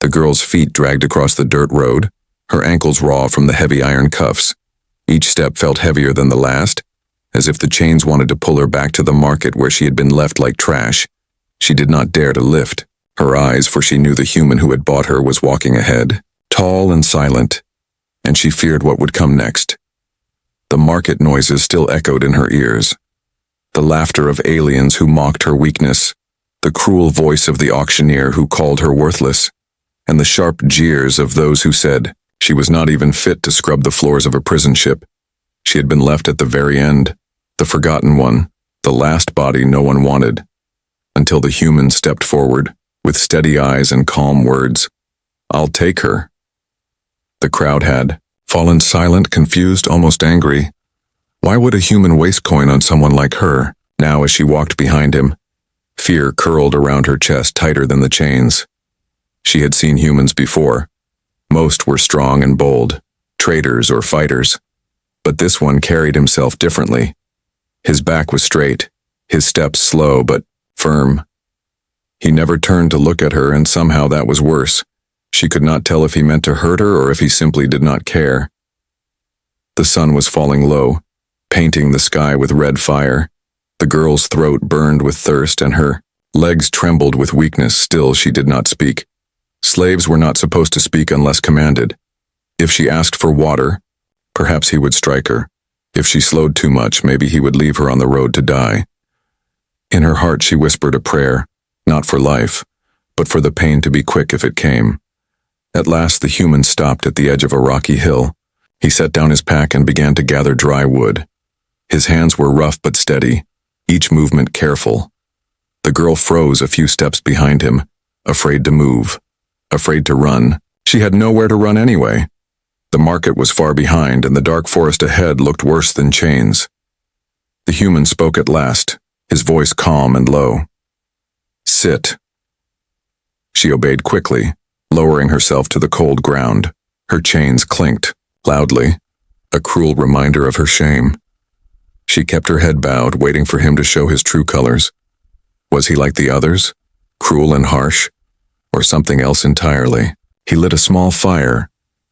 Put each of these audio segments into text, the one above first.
The girl's feet dragged across the dirt road, her ankles raw from the heavy iron cuffs. Each step felt heavier than the last, as if the chains wanted to pull her back to the market where she had been left like trash. She did not dare to lift her eyes, for she knew the human who had bought her was walking ahead, tall and silent, and she feared what would come next. The market noises still echoed in her ears. The laughter of aliens who mocked her weakness, the cruel voice of the auctioneer who called her worthless, and the sharp jeers of those who said she was not even fit to scrub the floors of a prison ship. She had been left at the very end, the forgotten one, the last body no one wanted, until the human stepped forward, with steady eyes and calm words. "I'll take her." The crowd had fallen silent, confused, almost angry. Why would a human waste coin on someone like her? Now, as she walked behind him, fear curled around her chest tighter than the chains. She had seen humans before. Most were strong and bold, traitors or fighters. But this one carried himself differently. His back was straight, his steps slow but firm. He never turned to look at her, and somehow that was worse. She could not tell if he meant to hurt her or if he simply did not care. The sun was falling low, painting the sky with red fire. The girl's throat burned with thirst and her legs trembled with weakness. Still, she did not speak. Slaves were not supposed to speak unless commanded. If she asked for water, perhaps he would strike her. If she slowed too much, maybe he would leave her on the road to die. In her heart, she whispered a prayer, not for life, but for the pain to be quick if it came. At last, the human stopped at the edge of a rocky hill. He set down his pack and began to gather dry wood. His hands were rough but steady, each movement careful. The girl froze a few steps behind him, afraid to move, afraid to run. She had nowhere to run anyway. The market was far behind, and the dark forest ahead looked worse than chains. The human spoke at last, his voice calm and low. "Sit." She obeyed quickly, lowering herself to the cold ground. Her chains clinked loudly, a cruel reminder of her shame. She kept her head bowed, waiting for him to show his true colors. Was he like the others, cruel and harsh, or something else entirely? He lit a small fire,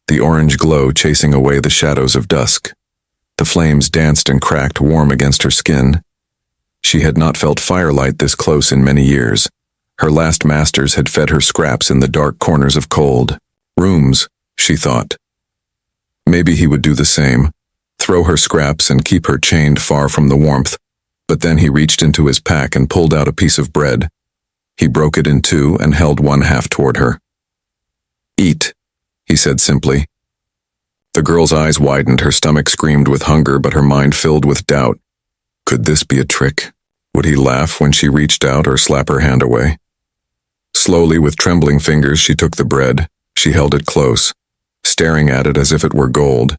the orange glow chasing away the shadows of dusk. The flames danced and cracked warm against her skin. She had not felt firelight this close in many years. Her last masters had fed her scraps in the dark corners of cold rooms, she thought. Maybe he would do the same, throw her scraps and keep her chained far from the warmth. But then he reached into his pack and pulled out a piece of bread. He broke it in two and held one half toward her. "Eat," he said simply. The girl's eyes widened, her stomach screamed with hunger, but her mind filled with doubt. Could this be a trick? Would he laugh when she reached out or slap her hand away? Slowly, with trembling fingers, she took the bread. She held it close, staring at it as if it were gold.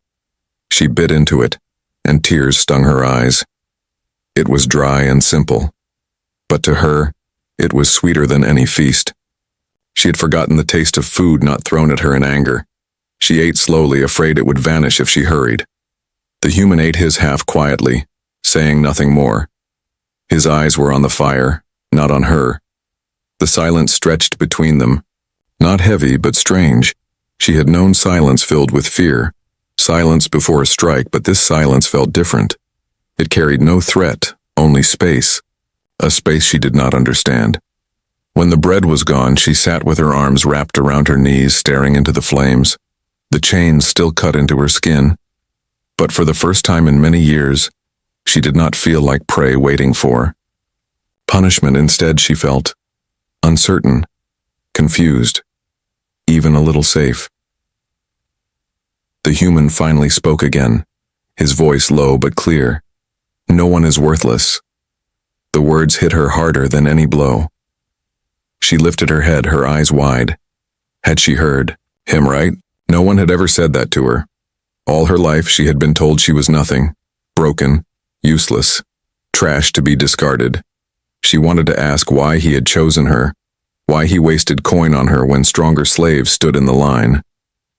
She bit into it, and tears stung her eyes. It was dry and simple, but to her, it was sweeter than any feast. She had forgotten the taste of food not thrown at her in anger. She ate slowly, afraid it would vanish if she hurried. The human ate his half quietly, saying nothing more. His eyes were on the fire, not on her. The silence stretched between them, not heavy but strange. She had known silence filled with fear, silence before a strike, but this silence felt different. It carried no threat, only space, a space she did not understand. When the bread was gone, she sat with her arms wrapped around her knees, staring into the flames. The chains still cut into her skin, but for the first time in many years, she did not feel like prey waiting for punishment. Instead, she felt uncertain, confused, even a little safe. The human finally spoke again, his voice low but clear. "No one is worthless." The words hit her harder than any blow. She lifted her head, her eyes wide. Had she heard him right? No one had ever said that to her. All her life she had been told she was nothing, broken, useless, trash to be discarded. She wanted to ask why he had chosen her, why he wasted coin on her when stronger slaves stood in the line.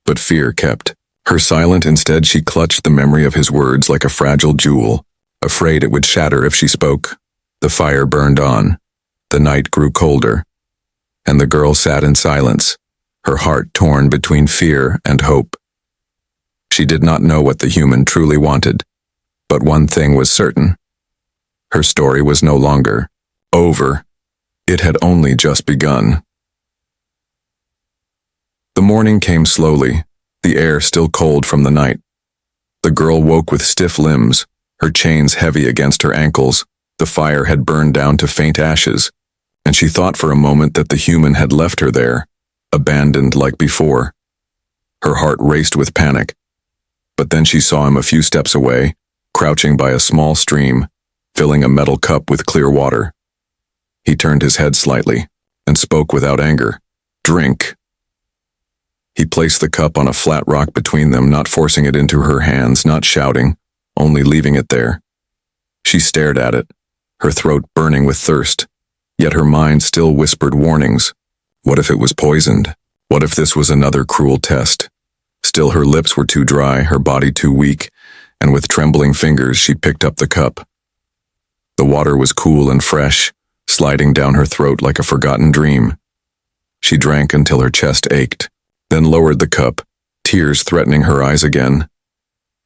But fear kept her silent. Instead, she clutched the memory of his words like a fragile jewel, afraid it would shatter if she spoke. The fire burned on. The night grew colder, and the girl sat in silence, her heart torn between fear and hope. She did not know what the human truly wanted, but one thing was certain. Her story was no longer over. It had only just begun. The morning came slowly, the air still cold from the night. The girl woke with stiff limbs, her chains heavy against her ankles. The fire had burned down to faint ashes, and she thought for a moment that the human had left her there, abandoned like before. Her heart raced with panic, but then she saw him a few steps away, crouching by a small stream, filling a metal cup with clear water. He turned his head slightly and spoke without anger. "Drink." He placed the cup on a flat rock between them, not forcing it into her hands, not shouting, only leaving it there. She stared at it, her throat burning with thirst, yet her mind still whispered warnings. What if it was poisoned? What if this was another cruel test? Still, her lips were too dry, her body too weak, and with trembling fingers she picked up the cup. The water was cool and fresh, sliding down her throat like a forgotten dream. She drank until her chest ached, then lowered the cup, tears threatening her eyes again.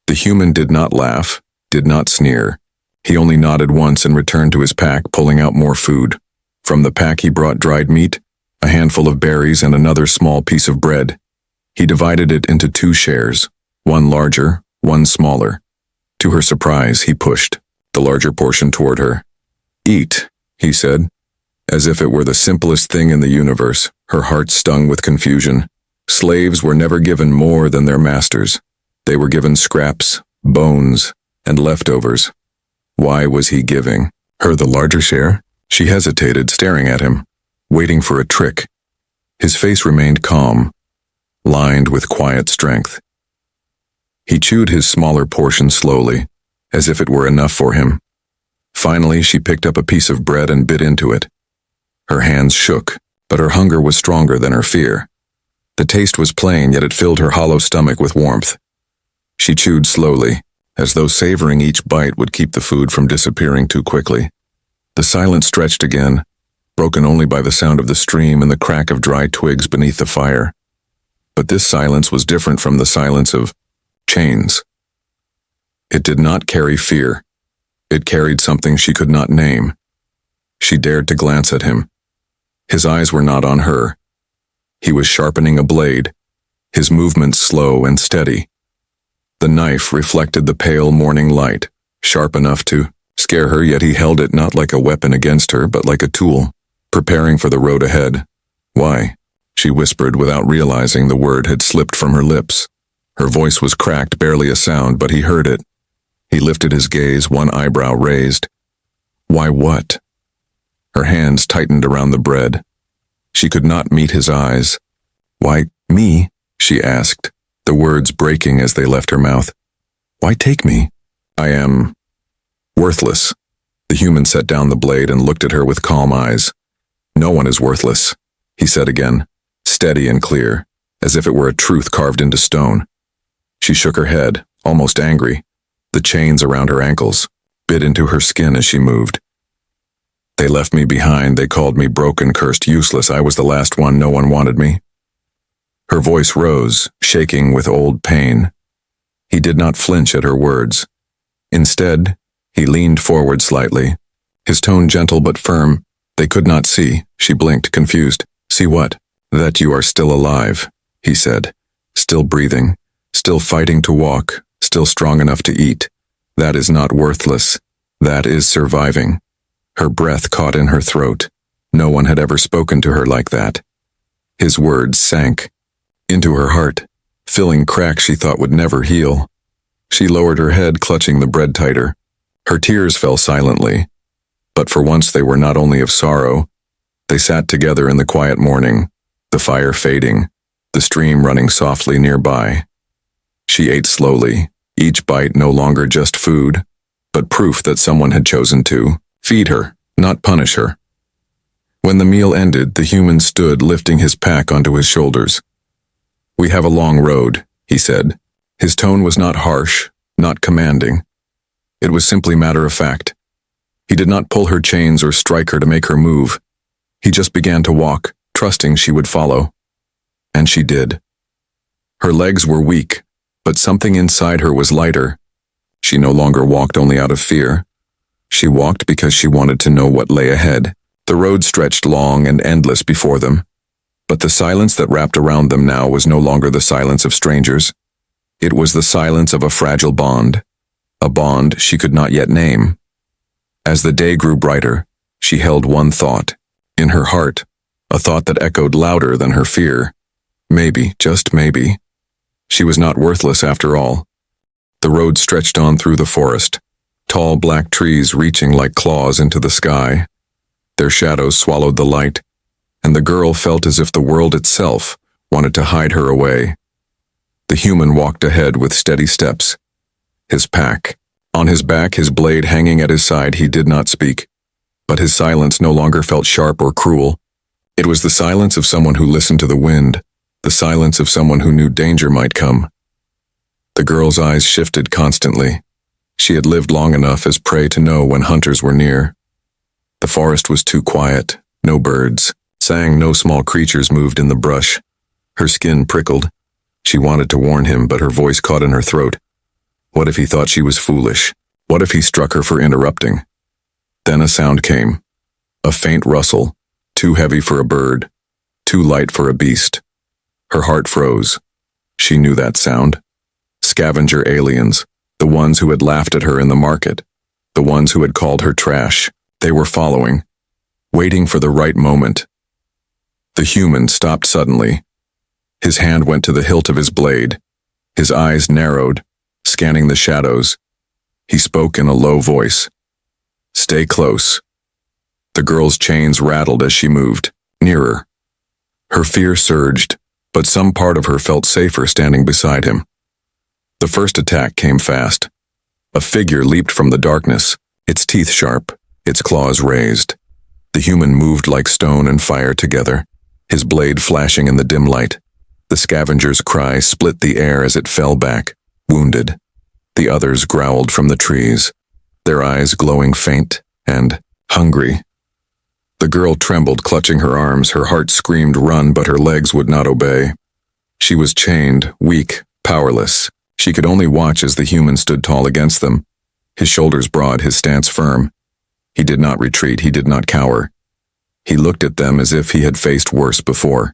The human did not laugh, did not sneer. He only nodded once and returned to his pack, pulling out more food. From the pack he brought dried meat, a handful of berries, and another small piece of bread. He divided it into 2 shares, one larger, one smaller. To her surprise, he pushed the larger portion toward her. "Eat," he said, as if it were the simplest thing in the universe. Her heart stung with confusion. Slaves were never given more than their masters. They were given scraps, bones, and leftovers. Why was he giving her the larger share? She hesitated, staring at him, waiting for a trick. His face remained calm, lined with quiet strength. He chewed his smaller portion slowly, as if it were enough for him. Finally, she picked up a piece of bread and bit into it. Her hands shook, but her hunger was stronger than her fear. The taste was plain, yet it filled her hollow stomach with warmth. She chewed slowly, as though savoring each bite would keep the food from disappearing too quickly. The silence stretched again, broken only by the sound of the stream and the crack of dry twigs beneath the fire. But this silence was different from the silence of chains. It did not carry fear. It carried something she could not name. She dared to glance at him. His eyes were not on her. He was sharpening a blade, his movements slow and steady. The knife reflected the pale morning light, sharp enough to scare her, yet he held it not like a weapon against her, but like a tool, preparing for the road ahead. "Why?" she whispered without realizing the word had slipped from her lips. Her voice was cracked, barely a sound, but he heard it. He lifted his gaze, one eyebrow raised. "Why what?" Her hands tightened around the bread. She could not meet his eyes. "Why, me?" she asked, the words breaking as they left her mouth. "Why take me? I am worthless." The human set down the blade and looked at her with calm eyes. "No one is worthless," he said again, steady and clear, as if it were a truth carved into stone. She shook her head, almost angry. The chains around her ankles bit into her skin as she moved. "They left me behind. They called me broken, cursed, useless. I was the last one. No one wanted me." Her voice rose, shaking with old pain. He did not flinch at her words. Instead, he leaned forward slightly, his tone gentle but firm. "They could not see." She blinked, confused. "See what?" "That you are still alive," he said. "Still breathing, still fighting to walk, still strong enough to eat. That is not worthless. That is surviving." Her breath caught in her throat. No one had ever spoken to her like that. His words sank into her heart, filling cracks she thought would never heal. She lowered her head, clutching the bread tighter. Her tears fell silently, but for once they were not only of sorrow. They sat together in the quiet morning, the fire fading, the stream running softly nearby. She ate slowly, each bite no longer just food, but proof that someone had chosen to feed her, not punish her. When the meal ended, the human stood, lifting his pack onto his shoulders. "We have a long road," he said. His tone was not harsh, not commanding. It was simply matter of fact. He did not pull her chains or strike her to make her move. He just began to walk, trusting she would follow. And she did. Her legs were weak, but something inside her was lighter. She no longer walked only out of fear. She walked because she wanted to know what lay ahead. The road stretched long and endless before them, but the silence that wrapped around them now was no longer the silence of strangers. It was the silence of a fragile bond, a bond she could not yet name. As the day grew brighter, she held one thought in her heart, a thought that echoed louder than her fear. Maybe, just maybe, she was not worthless after all. The road stretched on through the forest, tall black trees reaching like claws into the sky. Their shadows swallowed the light, and the girl felt as if the world itself wanted to hide her away. The human walked ahead with steady steps, his pack on his back, his blade hanging at his side. He did not speak, but his silence no longer felt sharp or cruel. It was the silence of someone who listened to the wind, the silence of someone who knew danger might come. The girl's eyes shifted constantly. She had lived long enough as prey to know when hunters were near. The forest was too quiet. No birds sang, no small creatures moved in the brush. Her skin prickled. She wanted to warn him, but her voice caught in her throat. What if he thought she was foolish? What if he struck her for interrupting? Then a sound came. A faint rustle, too heavy for a bird, too light for a beast. Her heart froze. She knew that sound. Scavenger aliens, the ones who had laughed at her in the market, the ones who had called her trash. They were following, waiting for the right moment. The human stopped suddenly. His hand went to the hilt of his blade. His eyes narrowed, scanning the shadows. He spoke in a low voice. "Stay close." The girl's chains rattled as she moved, nearer. Her fear surged, but some part of her felt safer standing beside him. The first attack came fast. A figure leaped from the darkness, its teeth sharp, its claws raised. The human moved like stone and fire together, his blade flashing in the dim light. The scavenger's cry split the air as it fell back, wounded. The others growled from the trees, their eyes glowing faint and hungry. The girl trembled, clutching her arms. Her heart screamed run, but her legs would not obey. She was chained, weak, powerless. She could only watch as the human stood tall against them, his shoulders broad, his stance firm. He did not retreat, he did not cower. He looked at them as if he had faced worse before.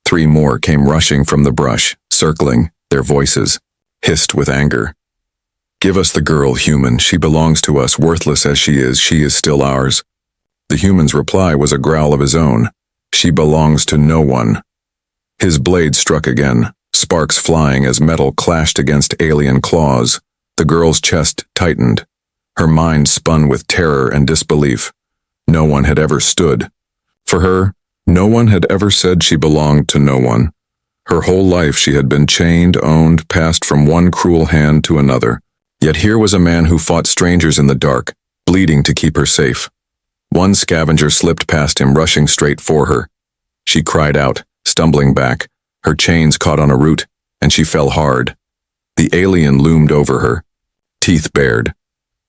3 more came rushing from the brush, circling, their voices hissed with anger. "Give us the girl, human. She belongs to us. Worthless as she is still ours." The human's reply was a growl of his own. "She belongs to no one." His blade struck again, sparks flying as metal clashed against alien claws. The girl's chest tightened. Her mind spun with terror and disbelief. No one had ever stood for her. No one had ever said she belonged to no one. Her whole life she had been chained, owned, passed from one cruel hand to another. Yet here was a man who fought strangers in the dark, bleeding to keep her safe. One scavenger slipped past him, rushing straight for her. She cried out, stumbling back. Her chains caught on a root, and she fell hard. The alien loomed over her, teeth bared.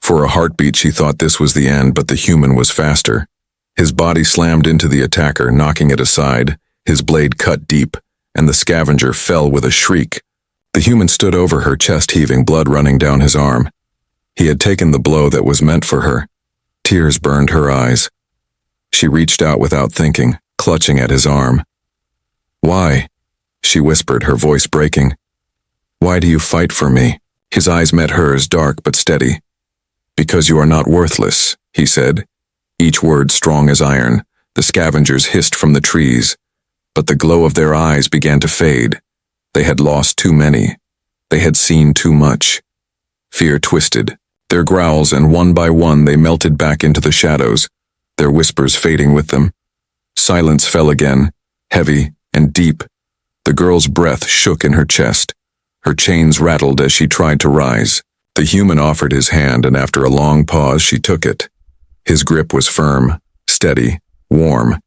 For a heartbeat she thought this was the end, but the human was faster. His body slammed into the attacker, knocking it aside. His blade cut deep, and the scavenger fell with a shriek. The human stood over her, chest heaving, blood running down his arm. He had taken the blow that was meant for her. Tears burned her eyes. She reached out without thinking, clutching at his arm. "Why?" she whispered, her voice breaking. "Why do you fight for me?" His eyes met hers, dark but steady. "Because you are not worthless," he said, each word strong as iron. The scavengers hissed from the trees, but the glow of their eyes began to fade. They had lost too many. They had seen too much. Fear twisted their growls, and one by one they melted back into the shadows, their whispers fading with them. Silence fell again, heavy and deep. The girl's breath shook in her chest. Her chains rattled as she tried to rise. The human offered his hand, and after a long pause she took it. His grip was firm, steady, warm.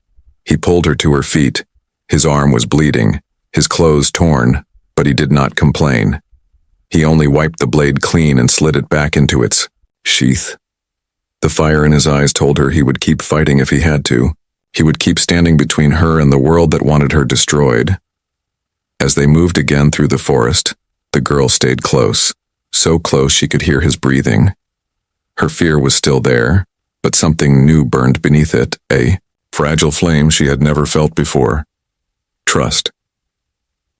He pulled her to her feet. His arm was bleeding, his clothes torn, but he did not complain. He only wiped the blade clean and slid it back into its sheath. The fire in his eyes told her he would keep fighting if he had to. He would keep standing between her and the world that wanted her destroyed. As they moved again through the forest, the girl stayed close, so close she could hear his breathing. Her fear was still there, but something new burned beneath it, a fragile flame she had never felt before. Trust.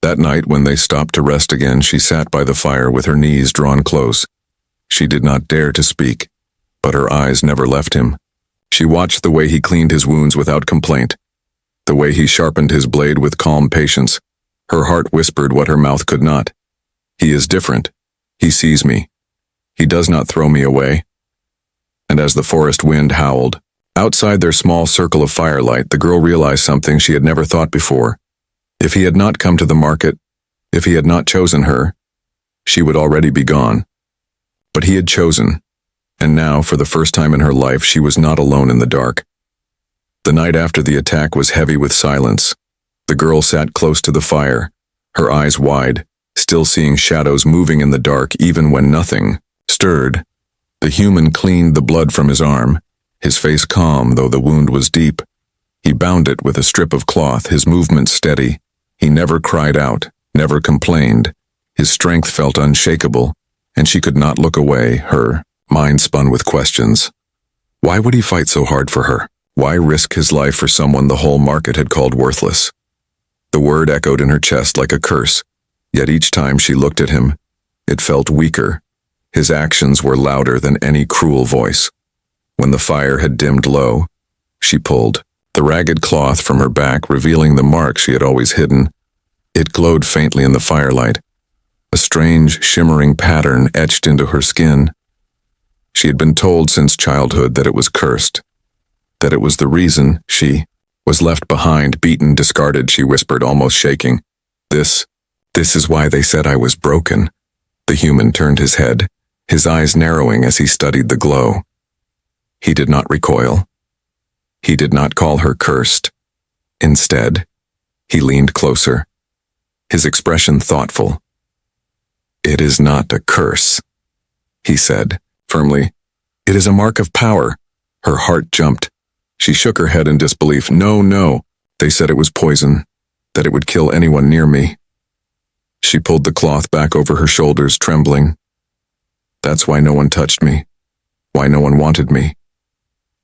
That night, when they stopped to rest again, she sat by the fire with her knees drawn close. She did not dare to speak, but her eyes never left him. She watched the way he cleaned his wounds without complaint, the way he sharpened his blade with calm patience. Her heart whispered what her mouth could not. He is different. He sees me. He does not throw me away. And as the forest wind howled, outside their small circle of firelight, the girl realized something she had never thought before. If he had not come to the market, if he had not chosen her, she would already be gone. But he had chosen, and now, for the first time in her life, she was not alone in the dark. The night after the attack was heavy with silence. The girl sat close to the fire, her eyes wide, still seeing shadows moving in the dark even when nothing stirred. The human cleaned the blood from his arm, his face calm though the wound was deep. He bound it with a strip of cloth, his movements steady. He never cried out, never complained. His strength felt unshakable, and she could not look away. Her mind spun with questions. Why would he fight so hard for her? Why risk his life for someone the whole market had called worthless? The word echoed in her chest like a curse, yet each time she looked at him, it felt weaker. His actions were louder than any cruel voice. When the fire had dimmed low, she pulled the ragged cloth from her back, revealing the mark she had always hidden. It glowed faintly in the firelight, a strange, shimmering pattern etched into her skin. She had been told since childhood that it was cursed, that it was the reason she was left behind, beaten, discarded, she whispered, almost shaking. This is why they said I was broken. The human turned his head, his eyes narrowing as he studied the glow. He did not recoil. He did not call her cursed. Instead, he leaned closer, his expression thoughtful. It is not a curse, he said, firmly. It is a mark of power. Her heart jumped. She shook her head in disbelief. No. They said it was poison, that it would kill anyone near me. She pulled the cloth back over her shoulders, trembling. That's why no one touched me, why no one wanted me.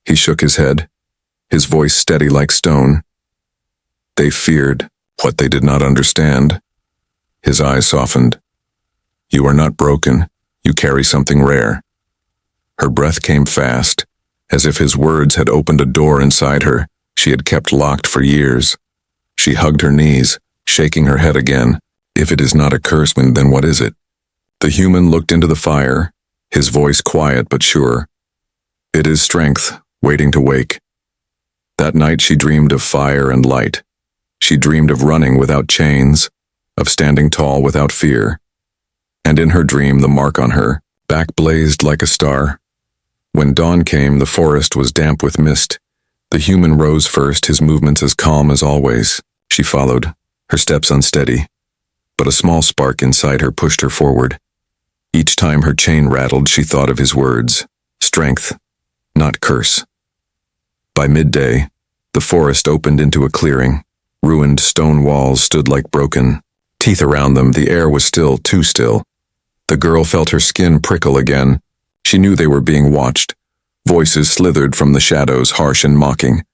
He shook his head, his voice steady like stone. They feared what they did not understand. His eyes softened. You are not broken. You carry something rare. Her breath came fast, as if his words had opened a door inside her she had kept locked for years. She hugged her knees, shaking her head again. If it is not a curse, then what is it? The human looked into the fire, his voice quiet but sure. It is strength, waiting to wake. That night she dreamed of fire and light. She dreamed of running without chains, of standing tall without fear. And in her dream, the mark on her back blazed like a star. When dawn came, the forest was damp with mist. The human rose first, his movements as calm as always. She followed, her steps unsteady, but a small spark inside her pushed her forward. Each time her chain rattled, she thought of his words. Strength, not curse. By midday, the forest opened into a clearing. Ruined stone walls stood like broken teeth around them. The air was still, too still. The girl felt her skin prickle again. She knew they were being watched. Voices slithered from the shadows, harsh and mocking.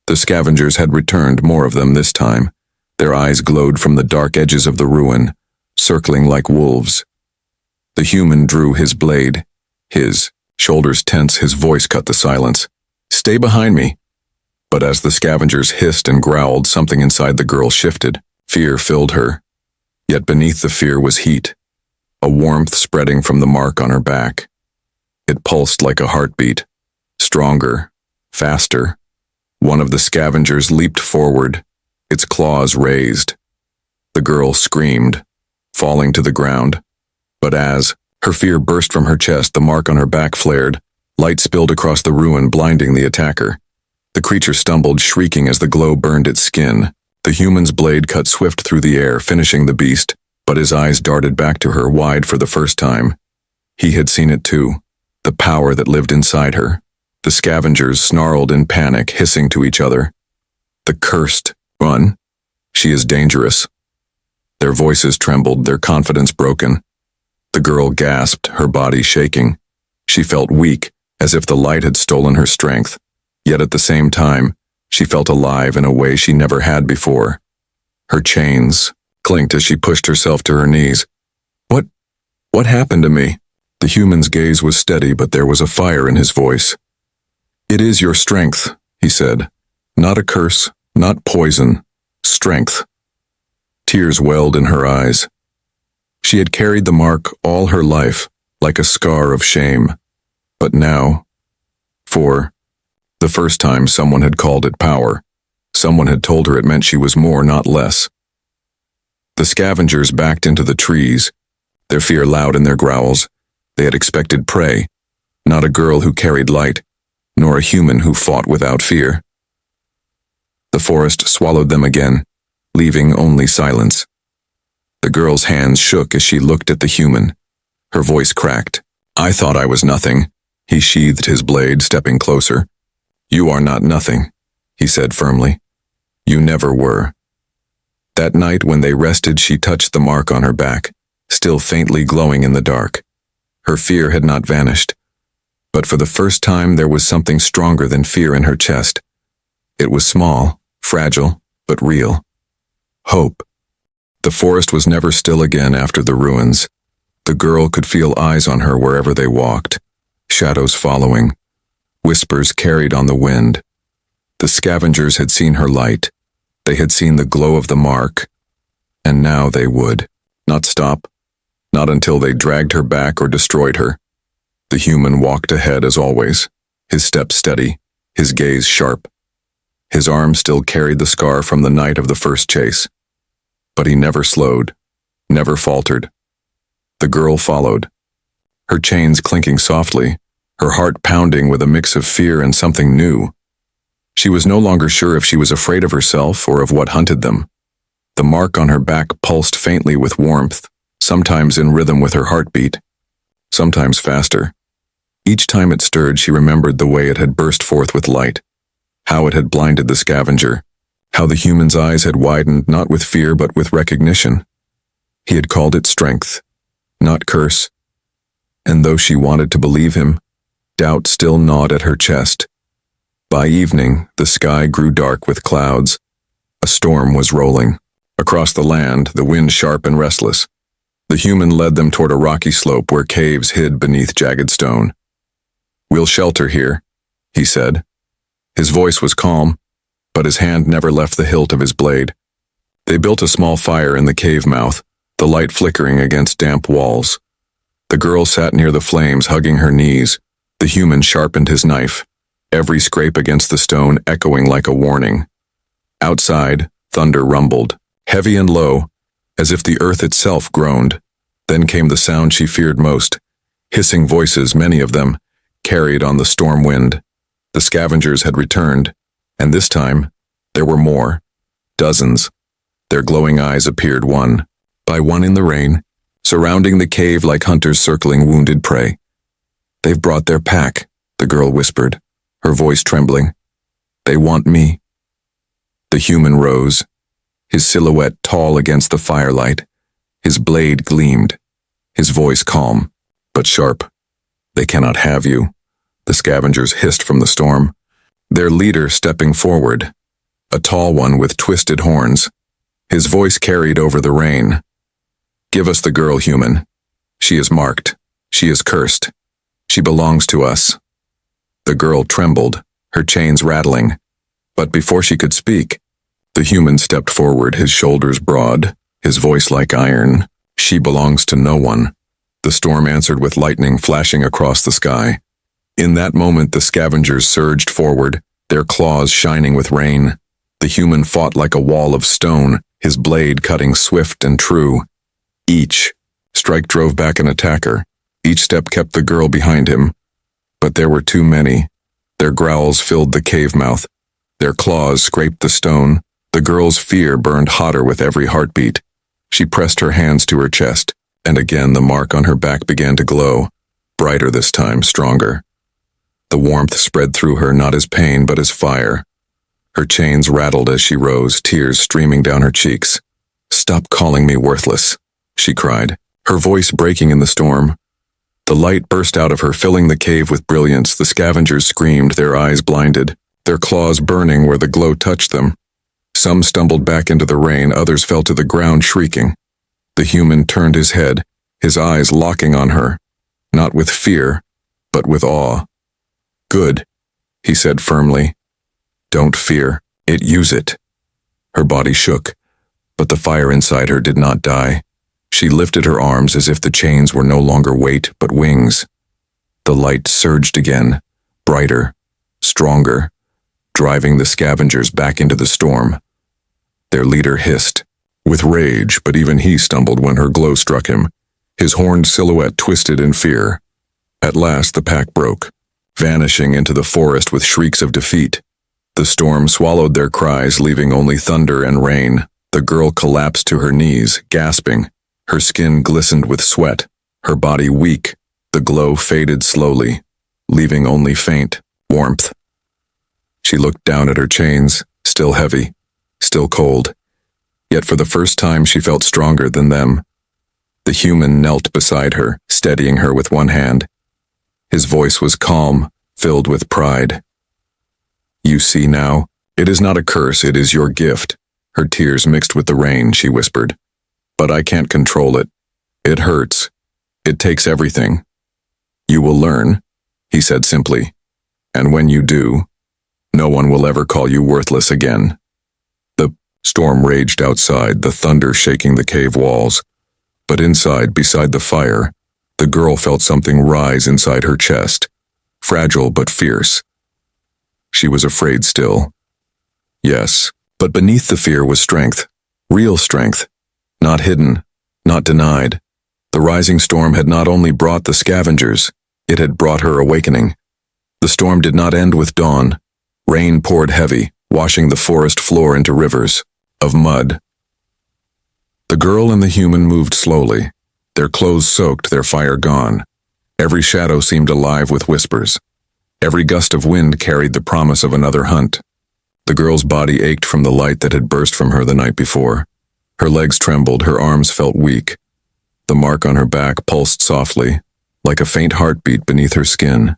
The scavengers had returned, more of them this time. Their eyes glowed from the dark edges of the ruin, circling like wolves. The human drew his blade, his shoulders tense, his voice cut the silence. Stay behind me. But as the scavengers hissed and growled, something inside the girl shifted. Fear filled her. Yet beneath the fear was heat, a warmth spreading from the mark on her back. It pulsed like a heartbeat, stronger, faster. One of the scavengers leaped forward, its claws raised. The girl screamed, falling to the ground. But as her fear burst from her chest, the mark on her back flared. Light spilled across the ruin, blinding the attacker. The creature stumbled, shrieking as the glow burned its skin. The human's blade cut swift through the air, finishing the beast, but his eyes darted back to her, wide for the first time. He had seen it too, the power that lived inside her. The scavengers snarled in panic, hissing to each other. The cursed, run. She is dangerous. Their voices trembled, their confidence broken. The girl gasped, her body shaking. She felt weak, as if the light had stolen her strength. Yet at the same time, she felt alive in a way she never had before. Her chains clinked as she pushed herself to her knees. What happened to me? The human's gaze was steady, but there was a fire in his voice. It is your strength, he said. Not a curse, not poison. Strength. Tears welled in her eyes. She had carried the mark all her life, like a scar of shame. But now, for the first time, someone had called it power. Someone had told her it meant she was more, not less. The scavengers backed into the trees, their fear loud in their growls. They had expected prey, not a girl who carried light, nor a human who fought without fear. The forest swallowed them again, leaving only silence. The girl's hands shook as she looked at the human. Her voice cracked. I thought I was nothing. He sheathed his blade, stepping closer. You are not nothing, he said firmly. You never were. That night when they rested, she touched the mark on her back, still faintly glowing in the dark. Her fear had not vanished, but for the first time there was something stronger than fear in her chest. It was small, fragile, but real. Hope. The forest was never still again after the ruins. The girl could feel eyes on her wherever they walked, shadows following, whispers carried on the wind. The scavengers had seen her light. They had seen the glow of the mark, and now they would not stop, not until they dragged her back or destroyed her. The human walked ahead as always, his step steady, his gaze sharp. His arm still carried the scar from the night of the first chase. But he never slowed, never faltered. The girl followed, her chains clinking softly, her heart pounding with a mix of fear and something new. She was no longer sure if she was afraid of herself or of what hunted them. The mark on her back pulsed faintly with warmth, sometimes in rhythm with her heartbeat, sometimes faster. Each time it stirred, she remembered the way it had burst forth with light, how it had blinded the scavenger, how the human's eyes had widened not with fear but with recognition. He had called it strength, not curse. And though she wanted to believe him, doubt still gnawed at her chest. By evening, the sky grew dark with clouds. A storm was rolling. Across the land, the wind sharp and restless. The human led them toward a rocky slope where caves hid beneath jagged stone. We'll shelter here, he said. His voice was calm, but his hand never left the hilt of his blade. They built a small fire in the cave mouth, the light flickering against damp walls. The girl sat near the flames, hugging her knees. The human sharpened his knife, every scrape against the stone echoing like a warning. Outside, thunder rumbled, heavy and low, as if the earth itself groaned. Then came the sound she feared most, hissing voices, many of them, carried on the storm wind. The scavengers had returned, and this time, there were more, dozens. Their glowing eyes appeared one by one in the rain, surrounding the cave like hunters circling wounded prey. They've brought their pack, the girl whispered, her voice trembling. They want me. The human rose, his silhouette tall against the firelight. His blade gleamed, his voice calm, but sharp. They cannot have you, the scavengers hissed from the storm. Their leader stepping forward, a tall one with twisted horns. His voice carried over the rain. Give us the girl, human. She is marked. She is cursed. She belongs to us. The girl trembled, her chains rattling. But before she could speak, the human stepped forward, his shoulders broad, his voice like iron. She belongs to no one. The storm answered with lightning flashing across the sky. In that moment, the scavengers surged forward, their claws shining with rain. The human fought like a wall of stone, his blade cutting swift and true. Each strike drove back an attacker. Each step kept the girl behind him. But there were too many. Their growls filled the cave mouth. Their claws scraped the stone. The girl's fear burned hotter with every heartbeat. She pressed her hands to her chest, and again the mark on her back began to glow, brighter this time, stronger. The warmth spread through her, not as pain, but as fire. Her chains rattled as she rose, tears streaming down her cheeks. "Stop calling me worthless," she cried, her voice breaking in the storm. The light burst out of her, filling the cave with brilliance. The scavengers screamed, their eyes blinded, their claws burning where the glow touched them. Some stumbled back into the rain, others fell to the ground shrieking. The human turned his head, his eyes locking on her, not with fear, but with awe. "Good," he said firmly. "Don't fear it, use it." Her body shook, but the fire inside her did not die. She lifted her arms as if the chains were no longer weight, but wings. The light surged again, brighter, stronger, driving the scavengers back into the storm. Their leader hissed, with rage, but even he stumbled when her glow struck him. His horned silhouette twisted in fear. At last the pack broke, vanishing into the forest with shrieks of defeat. The storm swallowed their cries, leaving only thunder and rain. The girl collapsed to her knees, gasping. Her skin glistened with sweat, her body weak. The glow faded slowly, leaving only faint warmth. She looked down at her chains, still heavy, still cold. Yet for the first time she felt stronger than them. The human knelt beside her, steadying her with one hand. His voice was calm, filled with pride. "You see now, it is not a curse, it is your gift." Her tears mixed with the rain, she whispered. "But I can't control it. It hurts. It takes everything. You will learn," he said simply. "And when you do, no one will ever call you worthless again." The storm raged outside, the thunder shaking the cave walls. But inside, beside the fire, the girl felt something rise inside her chest, fragile but fierce. She was afraid still. Yes, but beneath the fear was strength, real strength, not hidden, not denied. The rising storm had not only brought the scavengers, it had brought her awakening. The storm did not end with dawn. Rain poured heavy, washing the forest floor into rivers of mud. The girl and the human moved slowly, their clothes soaked, their fire gone. Every shadow seemed alive with whispers. Every gust of wind carried the promise of another hunt. The girl's body ached from the light that had burst from her the night before. Her legs trembled, her arms felt weak. The mark on her back pulsed softly, like a faint heartbeat beneath her skin.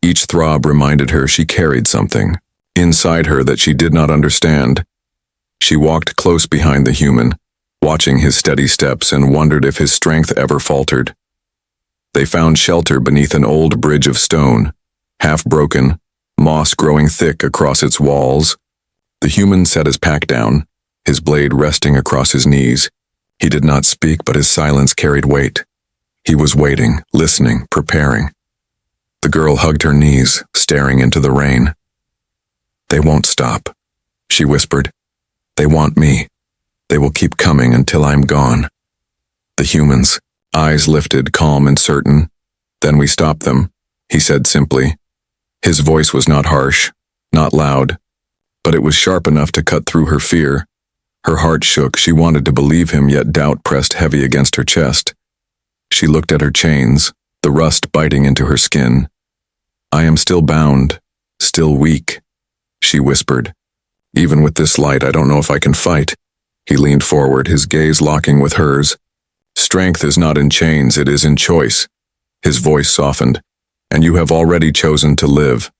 Each throb reminded her she carried something inside her that she did not understand. She walked close behind the human, watching his steady steps, and wondered if his strength ever faltered. They found shelter beneath an old bridge of stone, half broken, moss growing thick across its walls. The human set his pack down, his blade resting across his knees. He did not speak, but his silence carried weight. He was waiting, listening, preparing. The girl hugged her knees, staring into the rain. "They won't stop," she whispered. "They want me. They will keep coming until I'm gone." The human's eyes lifted, calm and certain. "Then we stop them," he said simply. His voice was not harsh, not loud, but it was sharp enough to cut through her fear. Her heart shook. She wanted to believe him, yet doubt pressed heavy against her chest. She looked at her chains, the rust biting into her skin. "I am still bound, still weak," she whispered. "Even with this light, I don't know if I can fight." He leaned forward, his gaze locking with hers. "Strength is not in chains, it is in choice." His voice softened. "And you have already chosen to live."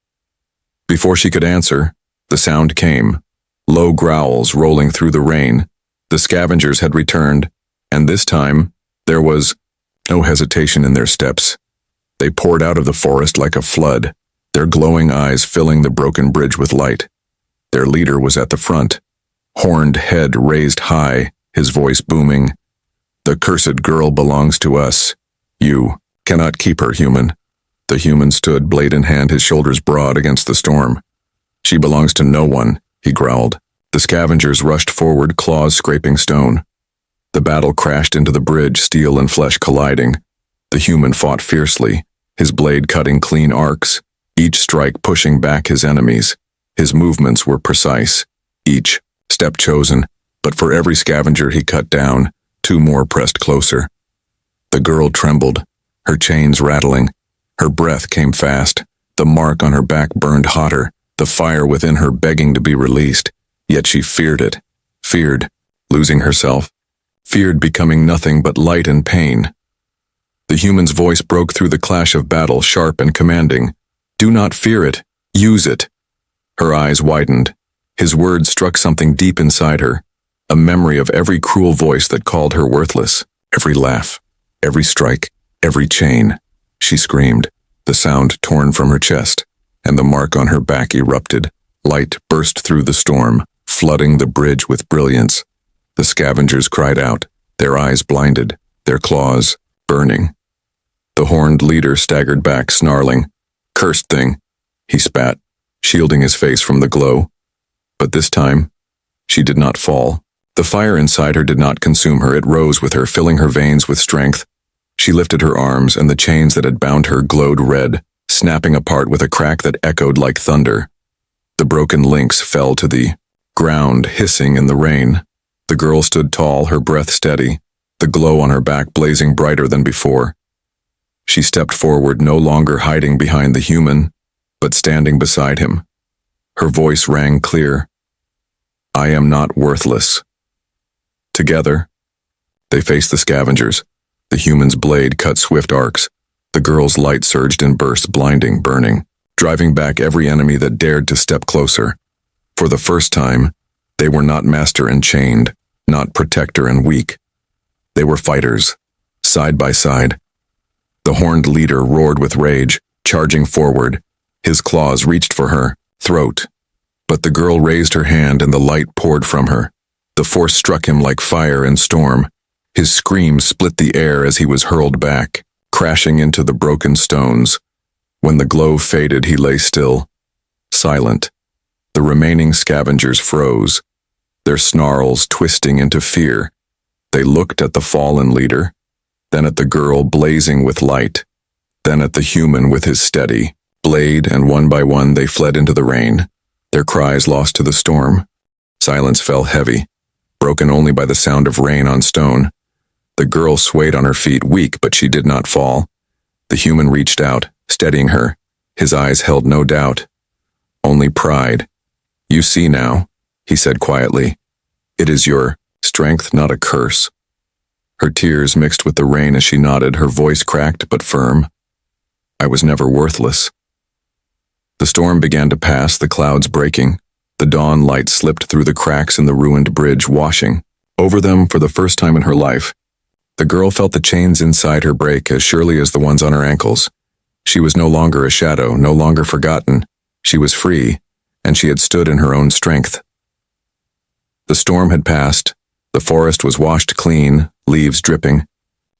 Before she could answer, the sound came, low growls rolling through the rain. The scavengers had returned, and this time, there was no hesitation in their steps. They poured out of the forest like a flood, their glowing eyes filling the broken bridge with light. Their leader was at the front, horned head raised high, his voice booming. "The cursed girl belongs to us. You cannot keep her, human." The human stood, blade in hand, his shoulders broad against the storm. "She belongs to no one," he growled. The scavengers rushed forward, claws scraping stone. The battle crashed into the bridge, steel and flesh colliding. The human fought fiercely, his blade cutting clean arcs, each strike pushing back his enemies. His movements were precise, each step chosen, but for every scavenger he cut down, two more pressed closer. The girl trembled, her chains rattling. Her breath came fast. The mark on her back burned hotter, the fire within her begging to be released. Yet she feared it, feared losing herself, feared becoming nothing but light and pain. The human's voice broke through the clash of battle, sharp and commanding. Do not fear it, use it. Her eyes widened. His words struck something deep inside her, a memory of every cruel voice that called her worthless, every laugh, every strike, every chain. She screamed, the sound torn from her chest, and the mark on her back erupted. Light burst through the storm, flooding the bridge with brilliance. The scavengers cried out, their eyes blinded, their claws burning. The horned leader staggered back, snarling. Cursed thing, he spat, shielding his face from the glow. But this time, she did not fall. The fire inside her did not consume her. It rose with her, filling her veins with strength. She lifted her arms, and the chains that had bound her glowed red, snapping apart with a crack that echoed like thunder. The broken links fell to the ground, hissing in the rain. The girl stood tall, her breath steady, the glow on her back blazing brighter than before. She stepped forward, no longer hiding behind the human, but standing beside him. Her voice rang clear. I am not worthless. Together, they faced the scavengers. The human's blade cut swift arcs. The girl's light surged in bursts, blinding, burning, driving back every enemy that dared to step closer. For the first time, they were not master and chained, not protector and weak. They were fighters, side by side. The horned leader roared with rage, charging forward. His claws reached for her throat. But the girl raised her hand and the light poured from her. The force struck him like fire and storm. His scream split the air as he was hurled back, crashing into the broken stones. When the glow faded, he lay still, silent. The remaining scavengers froze, their snarls twisting into fear. They looked at the fallen leader, then at the girl blazing with light, then at the human with his steady blade, and one by one they fled into the rain, their cries lost to the storm. Silence fell heavy, broken only by the sound of rain on stone. The girl swayed on her feet, weak, but she did not fall. The human reached out, steadying her. His eyes held no doubt, only pride. You see now, he said quietly. It is your strength, not a curse. Her tears mixed with the rain as she nodded, her voice cracked but firm. I was never worthless. The storm began to pass, the clouds breaking. The dawn light slipped through the cracks in the ruined bridge, washing over them for the first time in her life. The girl felt the chains inside her break as surely as the ones on her ankles. She was no longer a shadow, no longer forgotten. She was free, and she had stood in her own strength. The storm had passed. The forest was washed clean, leaves dripping,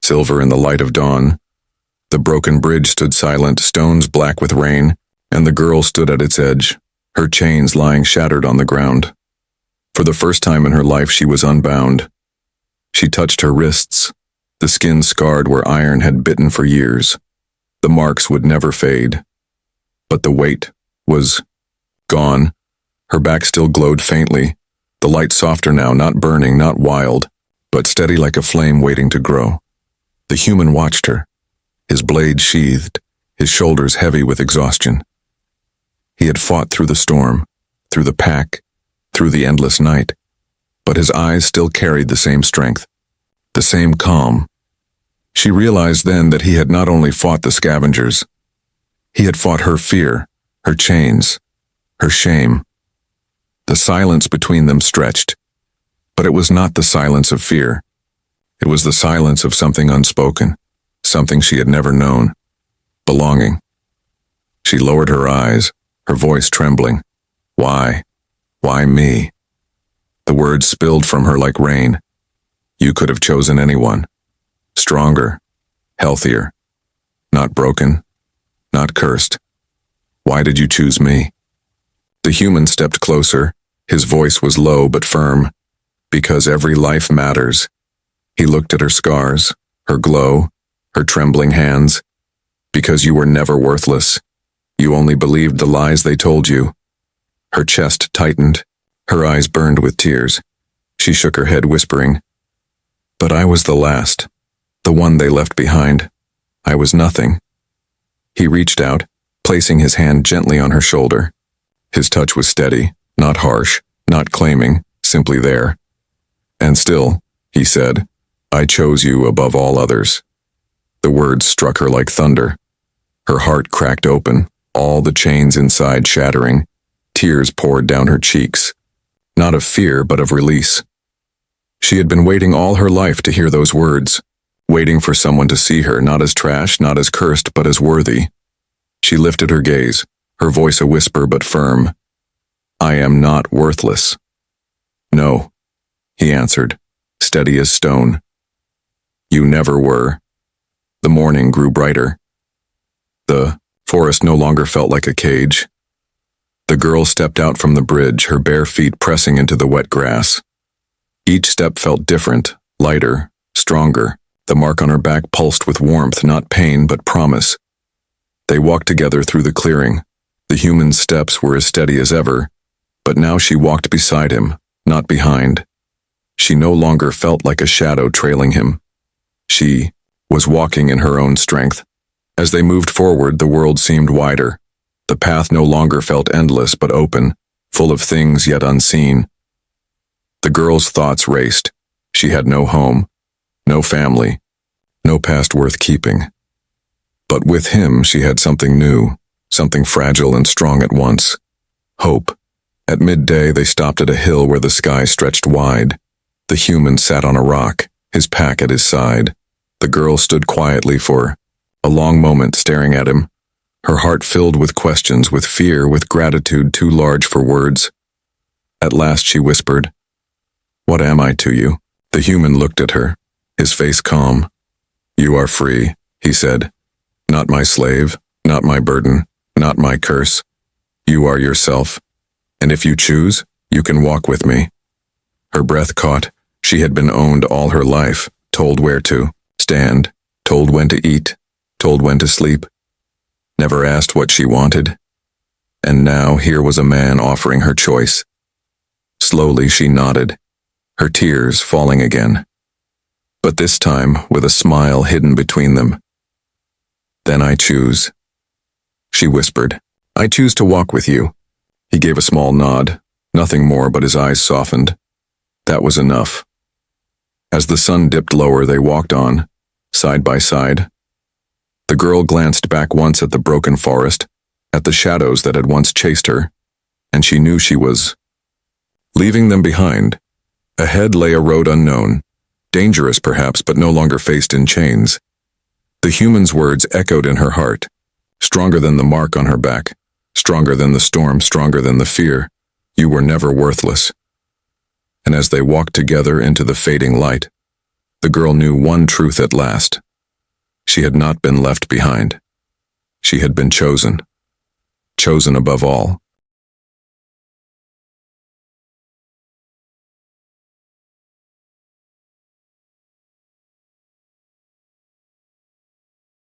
silver in the light of dawn. The broken bridge stood silent, stones black with rain, and the girl stood at its edge, her chains lying shattered on the ground. For the first time in her life, she was unbound. She touched her wrists, the skin scarred where iron had bitten for years. The marks would never fade. But the weight was gone. Her back still glowed faintly, the light softer now, not burning, not wild, but steady like a flame waiting to grow. The human watched her, his blade sheathed, his shoulders heavy with exhaustion. He had fought through the storm, through the pack, through the endless night, but his eyes still carried the same strength, the same calm. She realized then that he had not only fought the scavengers, he had fought her fear, her chains, her shame. The silence between them stretched, but it was not the silence of fear. It was the silence of something unspoken, something she had never known, belonging. She lowered her eyes, her voice trembling. Why? Why me? The words spilled from her like rain. You could have chosen anyone. Stronger, healthier, not broken, not cursed. Why did you choose me? The human stepped closer. His voice was low but firm. Because every life matters. He looked at her scars, her glow, her trembling hands. Because you were never worthless. You only believed the lies they told you. Her chest tightened. Her eyes burned with tears. She shook her head, whispering, But I was the last, the one they left behind. I was nothing. He reached out, placing his hand gently on her shoulder. His touch was steady, not harsh, not claiming, simply there. And still, he said, I chose you above all others. The words struck her like thunder. Her heart cracked open, all the chains inside shattering. Tears poured down her cheeks, not of fear but of release. She had been waiting all her life to hear those words, waiting for someone to see her not as trash, not as cursed, but as worthy. She lifted her gaze, her voice a whisper but firm. I am not worthless. No, he answered, steady as stone. You never were. The morning grew brighter. The forest no longer felt like a cage. The girl stepped out from the bridge, her bare feet pressing into the wet grass. Each step felt different, lighter, stronger. The mark on her back pulsed with warmth, not pain, but promise. They walked together through the clearing. The human's steps were as steady as ever, but now she walked beside him, not behind. She no longer felt like a shadow trailing him. She was walking in her own strength. As they moved forward, the world seemed wider. The path no longer felt endless but open, full of things yet unseen. The girl's thoughts raced. She had no home, no family, no past worth keeping. But with him she had something new, something fragile and strong at once. Hope. At midday they stopped at a hill where the sky stretched wide. The human sat on a rock, his pack at his side. The girl stood quietly for a long moment staring at him, her heart filled with questions, with fear, with gratitude too large for words. At last she whispered, What am I to you? The human looked at her, his face calm. You are free, he said. Not my slave, not my burden, not my curse. You are yourself, and if you choose, you can walk with me. Her breath caught. She had been owned all her life, told where to stand, told when to eat, told when to sleep. Never asked what she wanted. And now here was a man offering her choice. Slowly she nodded, her tears falling again. But this time with a smile hidden between them. Then I choose. She whispered, I choose to walk with you. He gave a small nod, nothing more, but his eyes softened. That was enough. As the sun dipped lower, they walked on, side by side. The girl glanced back once at the broken forest, at the shadows that had once chased her, and she knew she was leaving them behind. Ahead lay a road unknown, dangerous perhaps, but no longer faced in chains. The human's words echoed in her heart, stronger than the mark on her back, stronger than the storm, stronger than the fear. You were never worthless. And as they walked together into the fading light, the girl knew one truth at last. She had not been left behind. She had been chosen. Chosen above all.